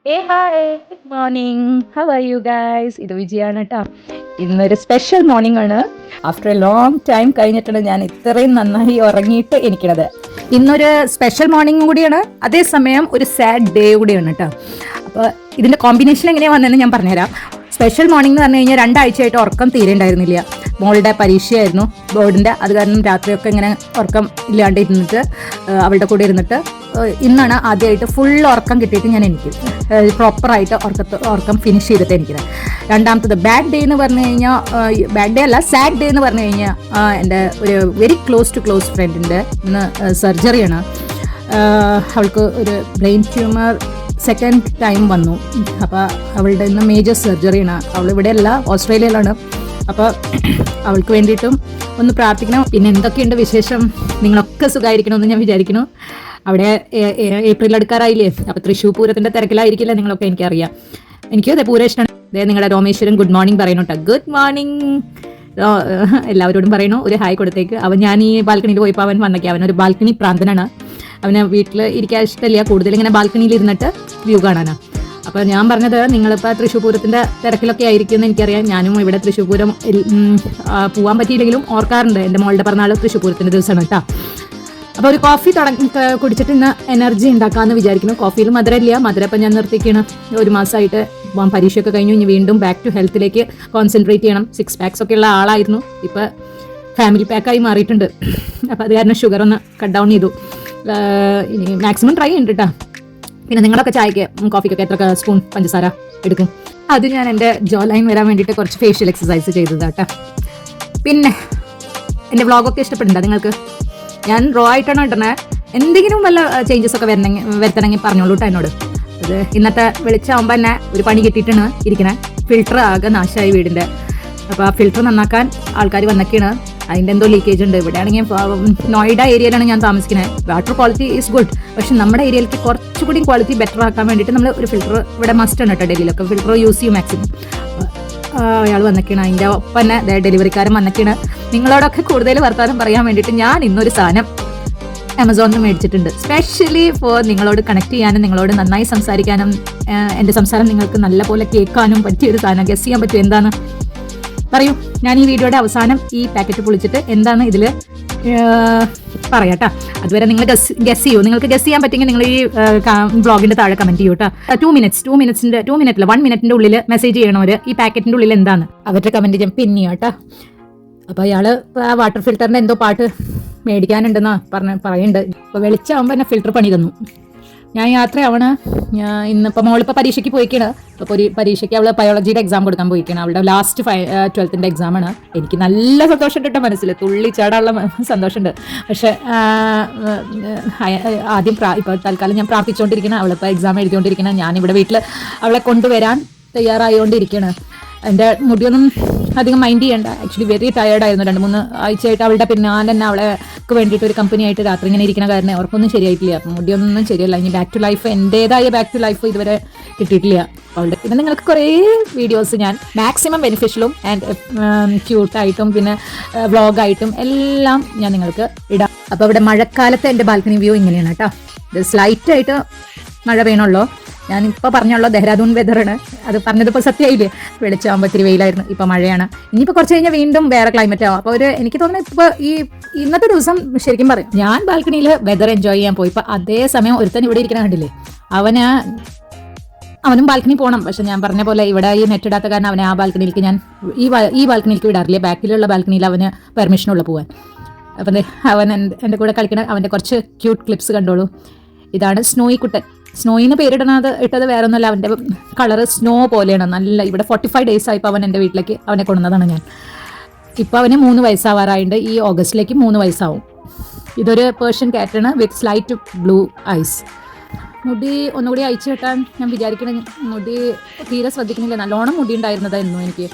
Hi good morning, how are you guys? ഇത് വിജയാണ് കേട്ടോ. ഇന്നൊരു സ്പെഷ്യൽ മോർണിംഗ് ആണ്. ആഫ്റ്റർ എ ലോങ് ടൈം കഴിഞ്ഞിട്ടാണ് ഞാൻ ഇത്രയും നന്നായി ഉറങ്ങിയിട്ട് എനിക്കത്. ഇന്നൊരു സ്പെഷ്യൽ മോർണിംഗ് കൂടിയാണ്, അതേസമയം ഒരു സാഡ് ഡേ കൂടിയാണ് കേട്ടോ. അപ്പോൾ ഇതിൻ്റെ കോമ്പിനേഷൻ എങ്ങനെയാണ് വന്നതെന്ന് ഞാൻ പറഞ്ഞുതരാം. സ്പെഷ്യൽ മോർണിംഗ് എന്ന് പറഞ്ഞു കഴിഞ്ഞാൽ 2 ആഴ്ചയായിട്ട് ഉറക്കം തീരെ ഉണ്ടായിരുന്നില്ല. മോളുടെ പരീക്ഷയായിരുന്നു ബോർഡിൻ്റെ, അത് കാരണം രാത്രിയൊക്കെ ഇങ്ങനെ ഉറക്കം ഇല്ലാണ്ട് ഇരുന്നിട്ട് അവളുടെ കൂടെ ഇരുന്നിട്ട് ഇന്നാണ് ആദ്യമായിട്ട് ഫുൾ ഉറക്കം കിട്ടിയിട്ട് ഞാൻ എനിക്ക് പ്രോപ്പറായിട്ട് ഉറക്കം ഫിനിഷ് ചെയ്തിട്ട് എനിക്കത്. രണ്ടാമത്തത് ബാഡ് ഡേ എന്ന് പറഞ്ഞു കഴിഞ്ഞാൽ, ബാഡ് ഡേ അല്ല സാഡ് ഡേ എന്ന് പറഞ്ഞു കഴിഞ്ഞാൽ, എൻ്റെ ഒരു വെരി ക്ലോസ് ഫ്രണ്ടിൻ്റെ ഇന്ന് സർജറിയാണ്. അവൾക്ക് ഒരു ബ്രെയിൻ ട്യൂമർ സെക്കൻഡ് ടൈം വന്നു. അപ്പോൾ അവളുടെ ഇന്ന് മേജർ സർജറിയാണ്. അവൾ ഇവിടെയല്ല, ഓസ്ട്രേലിയയിലാണ്. അപ്പോൾ അവൾക്ക് വേണ്ടിയിട്ടും ഒന്ന് പ്രാർത്ഥിക്കണം. പിന്നെ എന്തൊക്കെയുണ്ട് വിശേഷം? നിങ്ങളൊക്കെ സുഖമായിരിക്കണമെന്ന് ഞാൻ വിചാരിക്കുന്നു. അവിടെ ഏപ്രിൽ അടുക്കാറായില്ലേ, അപ്പോൾ തൃശ്ശൂർ പൂരത്തിൻ്റെ തിരക്കിലായിരിക്കില്ല നിങ്ങളൊക്കെ, എനിക്കറിയാം. എനിക്കും അതെ പൂരം ഇഷ്ടമാണ്. അതെ, നിങ്ങളുടെ രോമേശ്വരൻ ഗുഡ് മോർണിംഗ് പറയണു കേട്ടോ. ഗുഡ് മോർണിംഗ് എല്ലാവരോടും പറയണു, ഒരു ഹായ് കൊടുത്തേക്ക്. ഞാൻ ഈ ബാൽക്കണിയിൽ പോയപ്പോൾ അവൻ വന്നേക്കാം. അവനൊരു ബാൽക്കണി പ്രാന്തനാണ്. അവന് വീട്ടിൽ ഇരിക്കാൻ ഇഷ്ടമില്ല, കൂടുതൽ ഇങ്ങനെ ബാൽക്കണിയിൽ ഇരുന്നിട്ട് വ്യൂ കാണാനാണ്. അപ്പോൾ ഞാൻ പറഞ്ഞത്, നിങ്ങളിപ്പോൾ തൃശ്ശൂർ പൂരത്തിൻ്റെ തിരക്കിലൊക്കെ ആയിരിക്കുമെന്ന് എനിക്കറിയാം. ഞാനും ഇവിടെ തൃശ്ശൂർ പൂരം പോകാൻ പറ്റിയില്ലെങ്കിലും ഓർക്കാറുണ്ട്. എൻ്റെ മോളുടെ പിറന്നാൾ തൃശ്ശൂർ പൂരത്തിൻ്റെ ദിവസമാണ് കേട്ടോ. അപ്പോൾ ഒരു കോഫി കുടിച്ചിട്ട് ഇന്ന് എനർജി ഉണ്ടാക്കാമെന്ന് വിചാരിക്കുന്നു. കോഫിയിൽ മധുരമില്ല, മധുരം ഇപ്പം ഞാൻ നിർത്തിക്കണം. 1 മാസമായിട്ട് പരീക്ഷയൊക്കെ കഴിഞ്ഞു. ഇനി വീണ്ടും ബാക്ക് ടു ഹെൽത്തിലേക്ക് കോൺസെൻട്രേറ്റ് ചെയ്യണം. 6 പാക്സ് ഒക്കെ ഉള്ള ആളായിരുന്നു, ഇപ്പോൾ ഫാമിലി പാക്കായി മാറിയിട്ടുണ്ട്. അപ്പോൾ അത് കാരണം ഷുഗർ ഒന്ന് കട്ട് ഡൗൺ ചെയ്തു. ഇനി മാക്സിമം ട്രൈ ചെയ്യുന്നുണ്ട് കേട്ടോ. പിന്നെ നിങ്ങളൊക്കെ ചായക്ക് കോഫിക്കൊക്കെ എത്ര സ്പൂൺ പഞ്ചസാര എടുക്കും? അത് ഞാൻ എൻ്റെ ജോ ലൈൻ വരാൻ വേണ്ടിയിട്ട് കുറച്ച് ഫേഷ്യൽ എക്സസൈസ് ചെയ്തതാണ് കേട്ടോ. പിന്നെ എൻ്റെ വ്ളോഗൊക്കെ ഇഷ്ടപ്പെടുന്നുണ്ടോ നിങ്ങൾക്ക്? ഞാൻ റോ ആയിട്ടാണ് ഇടുന്നത്. എന്തെങ്കിലും വല്ല ചേഞ്ചസ് ഒക്കെ വരുത്തണമെങ്കിൽ പറഞ്ഞോളൂ കേട്ടോ എന്നോട്. അത് ഇന്നത്തെ വെളിച്ചാകുമ്പോൾ തന്നെ ഒരു പണി കിട്ടിയിട്ടാണ് ഇരിക്കണേ. ഫിൽറ്റർ ആകെ നാശമായി വീടിൻ്റെ. അപ്പോൾ ആ ഫിൽറ്റർ നന്നാക്കാൻ ആൾക്കാർ വന്നൊക്കെയാണ്. അതിൻ്റെ എന്തോ ലീക്കേജ് ഉണ്ട്. ഇവിടെ ആണെങ്കിൽ നോയിഡ ഏരിയയിലാണ് ഞാൻ താമസിക്കുന്നത്. Water quality is good. പക്ഷെ നമ്മുടെ ഏരിയയിലേക്ക് കുറച്ചുകൂടി ക്വാളിറ്റി ബെറ്റർ ആക്കാൻ വേണ്ടിയിട്ട് നമ്മൾ ഒരു ഫിൽറ്റർ ഇവിടെ മസ്റ്റ് ആണ് കേട്ടോ. ഡൽഹിയിലൊക്കെ ഫിൽറ്റർ യൂസ് ചെയ്യും മാക്സിമം. അയാൾ വന്നൊക്കെയാണ്, അതിൻ്റെ ഒപ്പം തന്നെ ഡെലിവറിക്കാരൻ വന്നൊക്കെയാണ്. നിങ്ങളോടൊക്കെ കൂടുതൽ വർത്താനം പറയാൻ വേണ്ടിയിട്ട് ഞാൻ ഇന്നൊരു സാധനം ആമസോണിൽ നിന്ന് മേടിച്ചിട്ടുണ്ട്. സ്പെഷ്യലി ഫോർ നിങ്ങളോട് കണക്ട് ചെയ്യാനും നിങ്ങളോട് നന്നായി സംസാരിക്കാനും എൻ്റെ സംസാരം നിങ്ങൾക്ക് നല്ല പോലെ കേൾക്കാനും പറ്റിയൊരു സാധനം. ഗസ് ചെയ്യാൻ പറ്റും എന്താണ്? പറയൂ. ഞാൻ ഈ വീഡിയോയുടെ അവസാനം ഈ പാക്കറ്റ് പൊളിച്ചിട്ട് എന്താണ് ഇതിൽ പറയാട്ടോ. അതുവരെ നിങ്ങൾ ഗസ് ചെയ്യൂ. നിങ്ങൾക്ക് ഗസ് ചെയ്യാൻ പറ്റുമെങ്കിൽ നിങ്ങൾ ഈ ബ്ലോഗിൻ്റെ താഴെ കമൻറ്റ് ചെയ്യൂ കേട്ടോ. 2 മിനിറ്റില്ല 1 മിനിറ്റിൻ്റെ ഉള്ളിൽ മെസ്സേജ് ചെയ്യണവർ ഈ പാക്കറ്റിൻ്റെ ഉള്ളിൽ എന്താണ് അവരുടെ കമൻറ്റ് ഞാൻ പിൻ ചെയ്യാം കേട്ടോ. അപ്പോൾ അയാൾ ആ വാട്ടർ ഫിൽറ്ററിൻ്റെ എന്തോ പാട്ട് മേടിക്കാനുണ്ടെന്ന് പറയുന്നുണ്ട്. ഇപ്പോൾ വെളിച്ചാകുമ്പോൾ എന്നെ ഫിൽറ്റർ പണി തന്നു. ഞാൻ യാത്രയാവണ ഇന്നിപ്പോൾ മോളിപ്പോൾ പരീക്ഷയ്ക്ക് പോയിക്കാണ്. അപ്പോൾ പരീക്ഷയ്ക്ക് അവൾ ബയോളജിയുടെ എക്സാം കൊടുക്കാൻ പോയിക്കാണ്. അവളുടെ ലാസ്റ്റ് 12th എക്സാമാണ്. എനിക്ക് നല്ല സന്തോഷമുണ്ട് കേട്ടോ, മനസ്സിൽ തുള്ളി ചാടാനുള്ള സന്തോഷമുണ്ട്. പക്ഷേ ആദ്യം ഇപ്പോൾ തൽക്കാലം ഞാൻ പ്രാർത്ഥിച്ചുകൊണ്ടിരിക്കണം. അവളിപ്പോൾ എക്സാം എഴുതിക്കൊണ്ടിരിക്കണം. ഞാനിവിടെ വീട്ടിൽ അവളെ കൊണ്ടുവരാൻ തയ്യാറായിക്കൊണ്ടിരിക്കുകയാണ്. എൻ്റെ മുടിയൊന്നും അധികം മൈൻഡ് ചെയ്യേണ്ട. Actually very ടയേർഡായിരുന്നു. 2-3 ആഴ്ചയായിട്ട് അവളുടെ പിന്നാലെ തന്നെ അവൾക്ക് വേണ്ടിയിട്ട് ഒരു കമ്പനിയായിട്ട് രാത്രി ഇങ്ങനെ ഇരിക്കുന്ന കാരണം അവർക്കൊന്നും ശരിയായിട്ടില്ല. അപ്പം മുടിയൊന്നും ശരിയല്ല. ഇനി ബാക്ക് ടു ലൈഫ്, എൻ്റേതായ ബാക്ക് ടു ലൈഫ് ഇതുവരെ കിട്ടിയിട്ടില്ല അവളുടെ. പിന്നെ നിങ്ങൾക്ക് കുറേ വീഡിയോസ് ഞാൻ മാക്സിമം ബെനിഫിഷ്യലും ആൻഡ് ക്യൂട്ടായിട്ടും പിന്നെ വ്ളോഗായിട്ടും എല്ലാം ഞാൻ നിങ്ങൾക്ക് ഇടാം. അപ്പോൾ ഇവിടെ മഴക്കാലത്തെ എൻ്റെ ബാൽക്കണി വ്യൂ ഇങ്ങനെയാണ് കേട്ടോ. ഇത് സ്ലൈറ്റായിട്ട് മഴ പെയ്യണുള്ളൂ. ഞാനിപ്പോൾ പറഞ്ഞുള്ളൂ ദെഹ്റാദൂൺ വെതറാണ്. അത് പറഞ്ഞതിപ്പോൾ സത്യമായില്ലേ. വെളിച്ചാകുമ്പോൾ ഇത്തിരി വെയിലായിരുന്നു, ഇപ്പോൾ മഴയാണ്. ഇനിയിപ്പോൾ കുറച്ച് കഴിഞ്ഞാൽ വീണ്ടും വേറെ ക്ലൈമറ്റ് ആവും. അപ്പോൾ എനിക്ക് തോന്നുന്നത് ഇപ്പോൾ ഈ ഇന്നത്തെ ദിവസം ശരിക്കും പറയും, ഞാൻ ബാൽക്കണിയിൽ വെതർ എൻജോയ് ചെയ്യാൻ പോയി. ഇപ്പോൾ അതേ സമയം ഒരുത്തൻ ഇവിടെ ഇരിക്കണം കണ്ടില്ലേ, അവനും ബാൽക്കണി പോകണം. പക്ഷെ ഞാൻ പറഞ്ഞ പോലെ ഇവിടെ ഈ നെറ്റ് ഇടാത്ത കാരണം അവനെ ആ ബാൽക്കണിയിലേക്ക് ഞാൻ ഈ ബാൽക്കണിയിലേക്ക് വിടാറില്ല. ബാക്കിലുള്ള ബാൽക്കണിയിൽ അവന് പെർമിഷനുള്ള പോകാൻ. അപ്പം അവൻ എൻ്റെ കൂടെ കളിക്കണ അവൻ്റെ കുറച്ച് ക്യൂട്ട് ക്ലിപ്സ് കണ്ടോളൂ. ഇതാണ് സ്നോയി കുട്ടൻ. സ്നോയിന്ന് ഇട്ടത് വേറെ ഒന്നുമല്ല, അവൻ്റെ കളറ് സ്നോ പോലെയാണ്. നല്ല ഇവിടെ 45 days ആയിപ്പോൾ അവൻ എൻ്റെ വീട്ടിലേക്ക് അവനെ കൊണ്ടുവന്നതാണ് ഞാൻ. ഇപ്പോൾ അവന് 3 വയസ്സാവാറായിട്ടുണ്ട്. ഈ ഓഗസ്റ്റിലേക്ക് 3 വയസ്സാവും. ഇതൊരു പേർഷ്യൻ കാറ്റാണ് വിത്ത് സ്ലൈറ്റ് ബ്ലൂ ഐസ്. മുടി ഒന്നുകൂടി അയച്ചു കിട്ടാൻ ഞാൻ വിചാരിക്കണം. മുടി തീരെ ശ്രദ്ധിക്കുന്നില്ല. നല്ലോണം മുടി ഉണ്ടായിരുന്നതായിരുന്നു എനിക്ക്.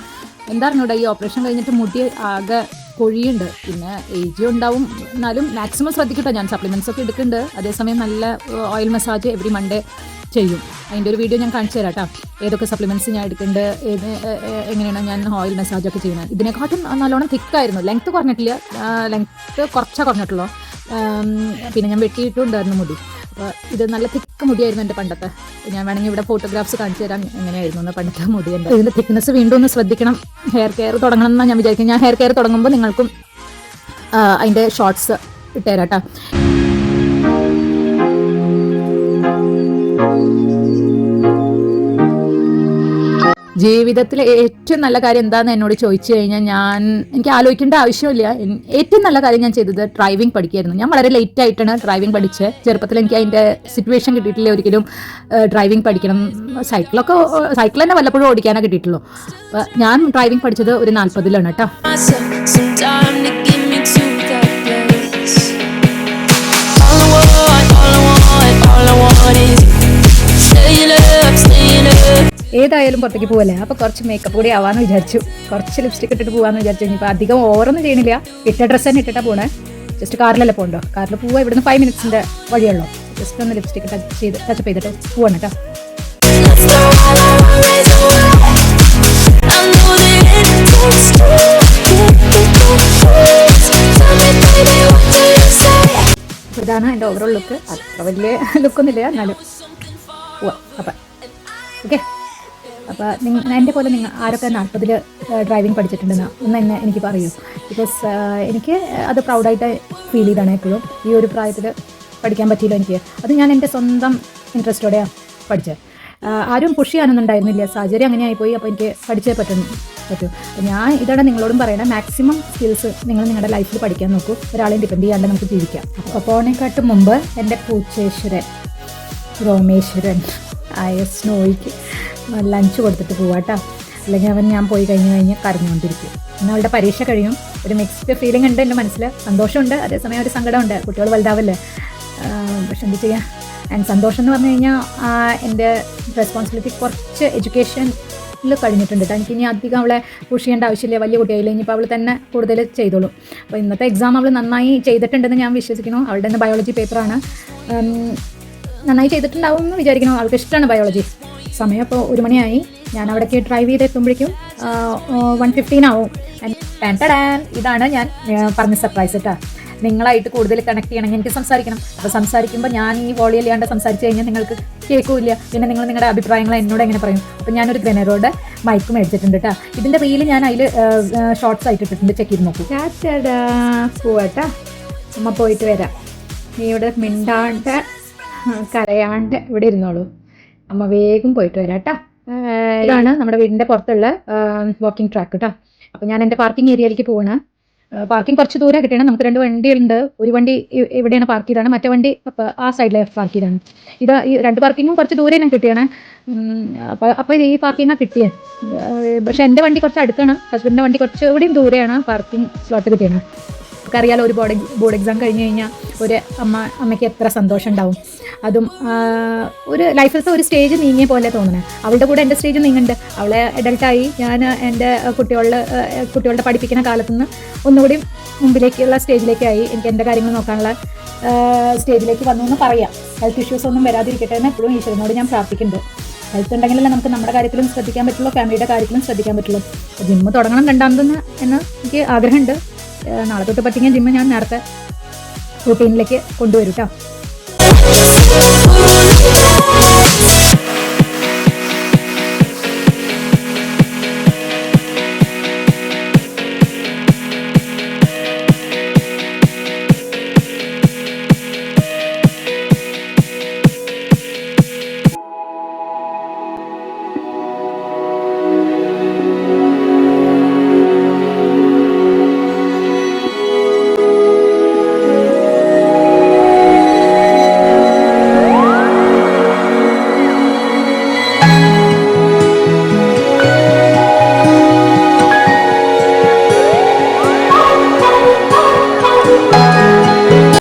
എന്താ അറിഞ്ഞൂടെ, ഈ ഓപ്പറേഷൻ കഴിഞ്ഞിട്ട് മുടി ആകെ കൊഴിയുണ്ട്. പിന്നെ ഏജ് ഉണ്ടാവും, എന്നാലും മാക്സിമം ശ്രദ്ധിക്കട്ടെ. ഞാൻ സപ്ലിമെൻറ്റ്സ് ഒക്കെ എടുക്കുന്നുണ്ട്. അതേസമയം നല്ല ഓയിൽ മസാജ് എവറി മൺഡേ ചെയ്യും. അതിൻ്റെ ഒരു വീഡിയോ ഞാൻ കാണിച്ചു തരാം കേട്ടോ. ഏതൊക്കെ സപ്ലിമെൻറ്റ്സ് ഞാൻ എടുക്കുന്നുണ്ട്, എങ്ങനെയാണ് ഞാൻ ഓയിൽ മസാജൊക്കെ ചെയ്യുന്നത്. ഇതിനെക്കാട്ടും നല്ലോണം തിക്കായിരുന്നു. ലെങ്ത്ത് കുറഞ്ഞിട്ടില്ല, ലെങ്ത്ത് കുറച്ചേ കുറഞ്ഞിട്ടുള്ളൂ. പിന്നെ ഞാൻ വെട്ടിയിട്ടുണ്ടായിരുന്നു മുടി. അപ്പോൾ ഇത് നല്ല തിക്ക് മുടിയായിരുന്നു എൻ്റെ പണ്ടത്തെ. ഞാൻ വേണമെങ്കിൽ ഇവിടെ ഫോട്ടോഗ്രാഫ്സ് കാണിച്ചു തരാം എങ്ങനെയായിരുന്നു എന്ന് പണ്ടത്തെ മുടി. എൻ്റെ ഇതിൻ്റെ തിക്നെസ് വീണ്ടും ഒന്ന് ശ്രദ്ധിക്കണം. ഹെയർ കെയർ തുടങ്ങണം എന്നാണ് ഞാൻ വിചാരിക്കുന്നത്. ഞാൻ ഹെയർ കെയർ തുടങ്ങുമ്പോൾ നിങ്ങൾക്കും അതിൻ്റെ ഷോർട്സ് ഇട്ടുതരാം കേട്ടോ. ജീവിതത്തിലെ ഏറ്റവും നല്ല കാര്യം എന്താണെന്ന് എന്നോട് ചോദിച്ചു കഴിഞ്ഞാൽ എനിക്ക് ആലോചിക്കേണ്ട ആവശ്യമില്ല. ഏറ്റവും നല്ല കാര്യം ഞാൻ ചെയ്തത് ഡ്രൈവിംഗ് പഠിക്കുകയായിരുന്നു. ഞാൻ വളരെ ലേറ്റ് ആയിട്ടാണ് ഡ്രൈവിംഗ് പഠിച്ചത്. ചെറുപ്പത്തിൽ എനിക്ക് അതിൻ്റെ സിറ്റുവേഷൻ കിട്ടിയിട്ടില്ല ഒരിക്കലും ഡ്രൈവിംഗ് പഠിക്കണം. സൈക്കിൾ തന്നെ വല്ലപ്പോഴും ഓടിക്കാനേ കിട്ടിയിട്ടുള്ളൂ. അപ്പോൾ ഞാൻ ഡ്രൈവിംഗ് പഠിച്ചത് ഒരു 40-ലാണ് കേട്ടോ. ഏതായാലും പുറത്തേക്ക് പോവല്ലേ, അപ്പോൾ കുറച്ച് മേക്കപ്പ് കൂടി ആവാമെന്ന് വിചാരിച്ചു. കുറച്ച് ലിപ്സ്റ്റിക് ഇട്ടിട്ട് പോകാമെന്ന് വിചാരിച്ചു. ഇനിയിപ്പോൾ അധികം ഓവറൊന്നും ചെയ്യണില്ല. ഇട്ട ഡ്രസ്സ് തന്നെ ഇട്ടിട്ടാണ് പോകണേ. ജസ്റ്റ് കാറിലല്ലേ പോകണ്ടോ, കാറിൽ പോവുക. ഇവിടുന്ന് 5 മിനിറ്റ്സിൻ്റെ വഴിയുള്ളൂ. ജസ്റ്റ് ഒന്ന് ലിപ്സ്റ്റിക് ടച്ചപ്പ് ചെയ്തിട്ട് പോവാണ് കേട്ടോ. ഇതാണ് എൻ്റെ ഓവറോൾ ലുക്ക്. അത്ര വലിയ ലുക്കൊന്നുമില്ല, എന്നാലും പോവാം. അപ്പം ഓക്കെ. അപ്പോൾ എൻ്റെ പോലെ നിങ്ങൾ ആരൊക്കെ 40-ൽ ഡ്രൈവിംഗ് പഠിച്ചിട്ടുണ്ടെന്ന് ഒന്ന് എന്നെ എനിക്ക് പറയൂ. ബിക്കോസ് എനിക്ക് അത് പ്രൗഡായിട്ട് ഫീൽ ചെയ്താണ് എപ്പോഴും. ഈ ഒരു പ്രായത്തിൽ പഠിക്കാൻ പറ്റിയില്ല എനിക്ക്. അത് ഞാൻ എൻ്റെ സ്വന്തം ഇൻട്രസ്റ്റോടെയാണ് പഠിച്ചത്. ആരും പുഷ് ചെയ്യാനൊന്നും ഉണ്ടായിരുന്നില്ല. സാഹചര്യം അങ്ങനെ ആയിപ്പോയി. അപ്പോൾ എനിക്ക് പഠിച്ചേ പറ്റും. ഞാൻ ഇതാണ് നിങ്ങളോടും പറയണത്. മാക്സിമം സ്കിൽസ് നിങ്ങൾ നിങ്ങളുടെ ലൈഫിൽ പഠിക്കാൻ നോക്കൂ. ഒരാളെയും ഡിപ്പെൻഡ് ചെയ്യാണ്ട് നമുക്ക് ജീവിക്കാം. അപ്പോൾ പോണേക്കാട്ടും മുമ്പ് എൻ്റെ പൂച്ചേശ്വരൻ രോമേശ്വരൻ ആയ സ്നോയ്ക്ക് ലഞ്ച് കൊടുത്തിട്ട് പോവാട്ടോ. അല്ലെങ്കിൽ ഞാൻ പോയി കഴിഞ്ഞ് കരഞ്ഞുകൊണ്ടിരിക്കും. പിന്നെ അവളുടെ പരീക്ഷ കഴിയും. ഒരു മിക്സ്ഡ് ഫീലിംഗ് ഉണ്ട് എൻ്റെ മനസ്സിൽ. സന്തോഷമുണ്ട്, അതേസമയം ഒരു സങ്കടമുണ്ട്. കുട്ടികൾ വലുതാവല്ലേ, പക്ഷെ എന്ത് ചെയ്യാം. ആൻഡ് സന്തോഷം എന്ന് പറഞ്ഞു കഴിഞ്ഞാൽ എൻ്റെ റെസ്പോൺസിബിലിറ്റി കുറച്ച് എഡ്യൂക്കേഷനിൽ കഴിഞ്ഞിട്ടുണ്ട്. എനിക്ക് ഇനി അധികം അവളെ പുഷ് ചെയ്യേണ്ട ആവശ്യമില്ല. വലിയ കുട്ടിയായില്ല. ഇനിയിപ്പോൾ അവൾ തന്നെ കൂടുതൽ ചെയ്തോളും. അപ്പോൾ ഇന്നത്തെ എക്സാം അവൾ നന്നായി ചെയ്തിട്ടുണ്ടെന്ന് ഞാൻ വിശ്വസിക്കുന്നു. അവളുടെ തന്നെ ബയോളജി പേപ്പറാണ്. നന്നായി ചെയ്തിട്ടുണ്ടാവും എന്ന് വിചാരിക്കുന്നു. അവൾക്ക് ഇഷ്ടമാണ് ബയോളജി. സമയം ഇപ്പോൾ 1 മണിയായി. ഞാൻ അവിടേക്ക് ഡ്രൈവ് ചെയ്ത് എത്തുമ്പോഴേക്കും 1:15 ആവും. ഇതാണ് ഞാൻ പറഞ്ഞ സർപ്രൈസ് കേട്ടോ. നിങ്ങളായിട്ട് കൂടുതൽ കണക്ട് ചെയ്യണമെങ്കിൽ എനിക്ക് സംസാരിക്കണം. അപ്പോൾ സംസാരിക്കുമ്പോൾ ഞാൻ ഈ വോളി അല്ലാണ്ട് സംസാരിച്ച് കഴിഞ്ഞാൽ നിങ്ങൾക്ക് കേൾക്കില്ല. പിന്നെ നിങ്ങൾ നിങ്ങളുടെ അഭിപ്രായങ്ങൾ എന്നോട് എങ്ങനെ പറയും. അപ്പോൾ ഞാനൊരു ഗ്രെനറോയുടെ മൈക്ക് മേടിച്ചിട്ടുണ്ട് കേട്ടോ. ഇതിൻ്റെ റീല് ഞാൻ അതിൽ ഷോർട്സ് ആയിട്ട് ഇട്ടിട്ടുണ്ട്. ചെക്ക് ചെയ്ത് നോക്കൂ. ചാച്ചടാ പോവാട്ടാ. അമ്മ പോയിട്ട് വരാം. നീ ഇവിടെ മിണ്ടാണ്ട് കരയാണ്ട് ഇവിടെ ഇരുന്നോളൂ. അമ്മ വേഗം പോയിട്ട് വരാം കേട്ടോ. ഇതാണ് നമ്മുടെ വീടിൻ്റെ പുറത്തുള്ള വാക്കിംഗ് ട്രാക്ക് കേട്ടോ. അപ്പോൾ ഞാൻ എൻ്റെ പാർക്കിംഗ് ഏരിയയിലേക്ക് പോവാണ്. പാർക്കിംഗ് കുറച്ച് ദൂരം കിട്ടിയാണ്. നമുക്ക് 2 വണ്ടികളുണ്ട്. ഒരു വണ്ടി ഇവിടെയാണ് പാർക്ക് ചെയ്താണ്, മറ്റേ വണ്ടി ആ സൈഡിലെ പാർക്ക് ചെയ്താണ്. ഈ 2 പാർക്കിങ്ങും കുറച്ച് ദൂരെ ഞാൻ കിട്ടിയാണ്. അപ്പോൾ ഈ പാർക്കിങ്ങാണ് കിട്ടിയത്. പക്ഷേ എൻ്റെ വണ്ടി കുറച്ച് അടുത്താണ്. ഹസ്ബൻഡിൻ്റെ വണ്ടി കുറച്ച് ഇവിടെയും ദൂരെയാണ് പാർക്കിംഗ് സ്ലോട്ട് കിട്ടിയാണ്. നമുക്കറിയാലോ, ഒരു ബോർഡ് എക്സാം കഴിഞ്ഞ് കഴിഞ്ഞാൽ ഒരു അമ്മയ്ക്ക് എത്ര സന്തോഷം ഉണ്ടാവും. അതും ഒരു ലൈഫിലത്തെ ഒരു സ്റ്റേജ് നീങ്ങിയ പോലെ തോന്നുന്നത്. അവളുടെ കൂടെ എൻ്റെ സ്റ്റേജ് നീങ്ങുന്നുണ്ട്. അവളെ അഡൾട്ടായി. ഞാൻ എൻ്റെ കുട്ടികളുടെ പഠിപ്പിക്കുന്ന കാലത്തുനിന്ന് ഒന്നുകൂടി മുമ്പിലേക്കുള്ള സ്റ്റേജിലേക്കായി. എനിക്ക് എൻ്റെ കാര്യങ്ങൾ നോക്കാനുള്ള സ്റ്റേജിലേക്ക് വന്നു എന്ന് പറയാം. ഹെൽത്ത് ഇഷ്യൂസ് ഒന്നും വരാതിരിക്കട്ടെ എന്ന് എപ്പോഴും ഈശ്വരനോട് ഞാൻ പ്രാർത്ഥിക്കുന്നുണ്ട്. ഹെൽത്ത് ഉണ്ടെങ്കിലല്ലേ നമുക്ക് നമ്മുടെ കാര്യത്തിലും ശ്രദ്ധിക്കാൻ പറ്റുള്ളൂ, ഫാമിലിയുടെ കാര്യത്തിലും ശ്രദ്ധിക്കാൻ പറ്റുള്ളൂ. ജിമ്മ് തുടങ്ങണം 2ാമതെന്ന് എന്ന് എനിക്ക് ആഗ്രഹമുണ്ട്. നാളെ തൊട്ട് പറ്റിയ ജിമ്മ് ഞാൻ നേരത്തെ റൂട്ടീനിലേക്ക് കൊണ്ടുവരും കേട്ടോ.